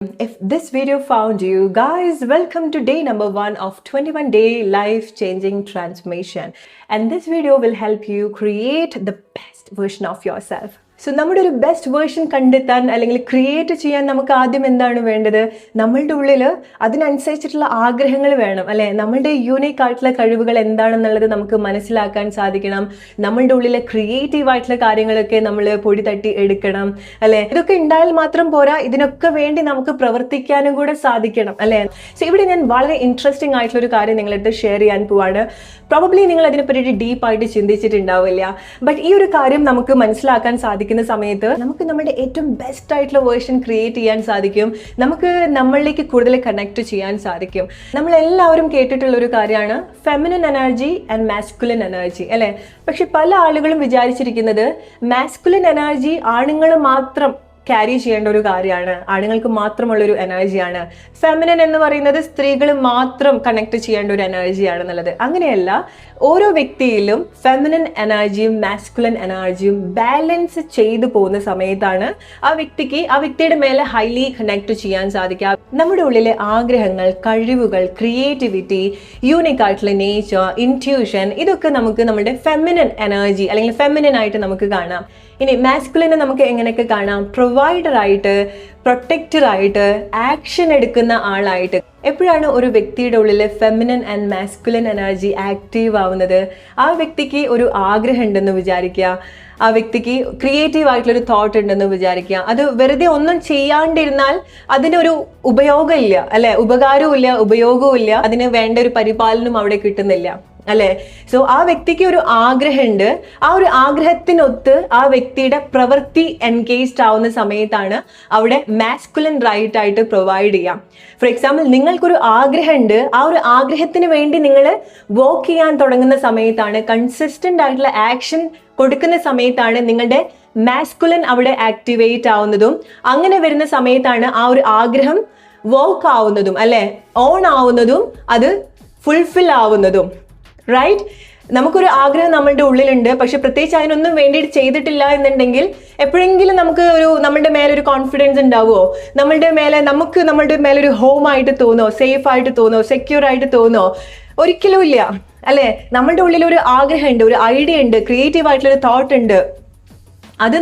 If this video found you, guys, welcome to day number 1 of 21-day life-changing transformation. And this video will help you create the best version of yourself. So നമ്മുടെ ഒരു best version കണ്ടെത്താൻ അല്ലെങ്കിൽ create ചെയ്യാൻ നമുക്ക് ആദ്യം എന്താണ് വേണ്ടത്? നമ്മളുടെ ഉള്ളിൽ അതിനനുസരിച്ചിട്ടുള്ള ആഗ്രഹങ്ങൾ വേണം, അല്ലേ? നമ്മളുടെ യൂണിക് ആയിട്ടുള്ള കഴിവുകൾ എന്താണെന്നുള്ളത് നമുക്ക് മനസ്സിലാക്കാൻ സാധിക്കണം. നമ്മളുടെ ഉള്ളിലെ ക്രിയേറ്റീവ് ആയിട്ടുള്ള കാര്യങ്ങളൊക്കെ നമ്മൾ പൊടി തട്ടി എടുക്കണം, അല്ലേ? ഇതൊക്കെ ഉണ്ടായാൽ മാത്രം പോരാ, ഇതിനൊക്കെ വേണ്ടി നമുക്ക് പ്രവർത്തിക്കാനും കൂടെ സാധിക്കണം, അല്ലേ? സോ ഇവിടെ ഞാൻ വളരെ ഇൻട്രസ്റ്റിംഗ് ആയിട്ടുള്ള ഒരു കാര്യം നിങ്ങളടുത്ത് ഷെയർ ചെയ്യാൻ പോവാണ്. പ്രോബബ്ലി നിങ്ങൾ അതിനെപ്പറ്റി ഡീപ്പായിട്ട് ചിന്തിച്ചിട്ടുണ്ടാവില്ല. ബട്ട് ഈ ഒരു കാര്യം നമുക്ക് മനസ്സിലാക്കാൻ സാധിക്കുന്ന സമയത്ത് നമുക്ക് നമ്മുടെ ഏറ്റവും ബെസ്റ്റ് ആയിട്ടുള്ള വേർഷൻ ക്രിയേറ്റ് ചെയ്യാൻ സാധിക്കും. നമുക്ക് നമ്മളിലേക്ക് കൂടുതൽ കണക്ട് ചെയ്യാൻ സാധിക്കും. നമ്മൾ എല്ലാവരും കേട്ടിട്ടുള്ള ഒരു കാര്യമാണ് feminine energy and masculine energy, അല്ലേ? പക്ഷെ പല ആളുകളും വിചാരിച്ചിരിക്കുന്നത് മാസ്കുലിൻ എനർജി ആണുങ്ങൾ മാത്രം ക്യാരി ചെയ്യേണ്ട ഒരു കാര്യമാണ്, ആണുങ്ങൾക്ക് മാത്രമുള്ളൊരു എനർജിയാണ്. ഫെമിനിൻ എന്ന് പറയുന്നത് സ്ത്രീകൾ മാത്രം കണക്ട് ചെയ്യേണ്ട ഒരു എനർജിയാണെന്നുള്ളത്. അങ്ങനെയല്ല, ഓരോ വ്യക്തിയിലും ഫെമിനിൻ എനർജിയും മാസ്കുലിൻ എനർജിയും ബാലൻസ് ചെയ്തു പോകുന്ന സമയത്താണ് ആ വ്യക്തിയുടെ മേലെ ഹൈലി കണക്ട് ചെയ്യാൻ സാധിക്കുക. നമ്മുടെ ഉള്ളിലെ ആഗ്രഹങ്ങൾ, കഴിവുകൾ, ക്രിയേറ്റിവിറ്റി, യൂണിക് ആയിട്ടുള്ള നേച്ചർ, ഇൻറ്റ്യൂഷൻ, ഇതൊക്കെ നമുക്ക് നമ്മുടെ ഫെമിനിൻ എനർജി അല്ലെങ്കിൽ ഫെമിനിൻ ആയിട്ട് നമുക്ക് കാണാം. ഇനി മാസ്കുലിനെ നമുക്ക് എങ്ങനെയൊക്കെ കാണാം? പ്രൊവൈഡർ ആയിട്ട്, പ്രൊട്ടക്ടർ ആയിട്ട്, ആക്ഷൻ എടുക്കുന്ന ആളായിട്ട്. എപ്പോഴാണ് ഒരു വ്യക്തിയുടെ ഉള്ളിൽ feminine and masculine energy active ആവുന്നത്? ആ വ്യക്തിക്ക് ഒരു ആഗ്രഹം ഉണ്ടെന്ന് വിചാരിക്കുക, ആ വ്യക്തിക്ക് ക്രിയേറ്റീവ് ആയിട്ടുള്ളൊരു തോട്ട് ഉണ്ടെന്ന് വിചാരിക്കുക. അത് വെറുതെ ഒന്നും ചെയ്യാണ്ടിരുന്നാൽ അതിനൊരു ഉപയോഗമില്ല, അല്ലെ? ഉപകാരവും ഇല്ല, ഉപയോഗവും ഇല്ല, അതിന് വേണ്ട ഒരു പരിപാലനം അവിടെ കിട്ടുന്നില്ല, അല്ലെ? സോ ആ വ്യക്തിക്ക് ഒരു ആഗ്രഹമുണ്ട്. ആ ഒരു ആഗ്രഹത്തിനൊത്ത് ആ വ്യക്തിയുടെ പ്രവൃത്തി എൻഗേജ്ഡ് ആവുന്ന സമയത്താണ് അവിടെ മാസ്കുലിൻ റൈറ്റ് ആയിട്ട് പ്രൊവൈഡ് ചെയ്യാം. ഫോർ എക്സാമ്പിൾ, നിങ്ങൾക്കൊരു ആഗ്രഹമുണ്ട്, ആ ഒരു ആഗ്രഹത്തിന് വേണ്ടി നിങ്ങൾ വർക്ക് ചെയ്യാൻ തുടങ്ങുന്ന സമയത്താണ്, കൺസിസ്റ്റന്റ് ആയിട്ടുള്ള ആക്ഷൻ കൊടുക്കുന്ന സമയത്താണ് നിങ്ങളുടെ മാസ്കുലിൻ അവിടെ ആക്ടിവേറ്റ് ആവുന്നതും. അങ്ങനെ വരുന്ന സമയത്താണ് ആ ഒരു ആഗ്രഹം വർക്ക് ആവുന്നതും, അല്ലെ, ഓൺ ആവുന്നതും, അത് ഫുൾഫിൽ ആവുന്നതും. റൈറ്റ്? നമുക്കൊരു ആഗ്രഹം നമ്മളുടെ ഉള്ളിലുണ്ട്, പക്ഷെ പ്രത്യേകിച്ച് അതിനൊന്നും വേണ്ടിയിട്ട് ചെയ്തിട്ടില്ല എന്നുണ്ടെങ്കിൽ എപ്പോഴെങ്കിലും നമുക്ക് നമ്മളുടെ മേലൊരു കോൺഫിഡൻസ് ഉണ്ടാവുമോ? നമ്മളുടെ മേലെ ഒരു ഹോം ആയിട്ട് തോന്നോ? സേഫ് ആയിട്ട് തോന്നോ? സെക്യൂർ ആയിട്ട് തോന്നോ? ഒരിക്കലും ഇല്ല, അല്ലെ? നമ്മളുടെ ഉള്ളിൽ ഒരു ആഗ്രഹമുണ്ട്, ഒരു ഐഡിയ ഉണ്ട്, ക്രിയേറ്റീവ് ആയിട്ടുള്ളൊരു തോട്ട് ഉണ്ട്. അത്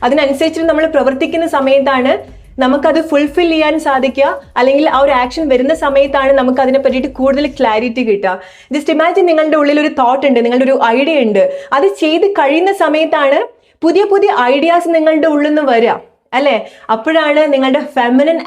അതിനനുസരിച്ച് നമ്മൾ പ്രവർത്തിക്കുന്ന സമയത്താണ് നമുക്കത് ഫുൾഫിൽ ചെയ്യാൻ സാധിക്കുക, അല്ലെങ്കിൽ ആ ഒരു ആക്ഷൻ വരുന്ന സമയത്താണ് നമുക്ക് അതിനെ പറ്റിയിട്ട് കൂടുതൽ ക്ലാരിറ്റി കിട്ടുക. ജസ്റ്റ് ഇമാജിൻ, നിങ്ങളുടെ ഉള്ളിൽ ഒരു തോട്ട് ഉണ്ട്, നിങ്ങളുടെ ഒരു ഐഡിയ ഉണ്ട്, അത് ചെയ്ത് കഴിയുന്ന സമയത്താണ് പുതിയ പുതിയ ഐഡിയാസ് നിങ്ങളുടെ ഉള്ളിൽ നിന്ന് വരിക, അല്ലെ? അപ്പോഴാണ് നിങ്ങളുടെ ഫെമിനിൻ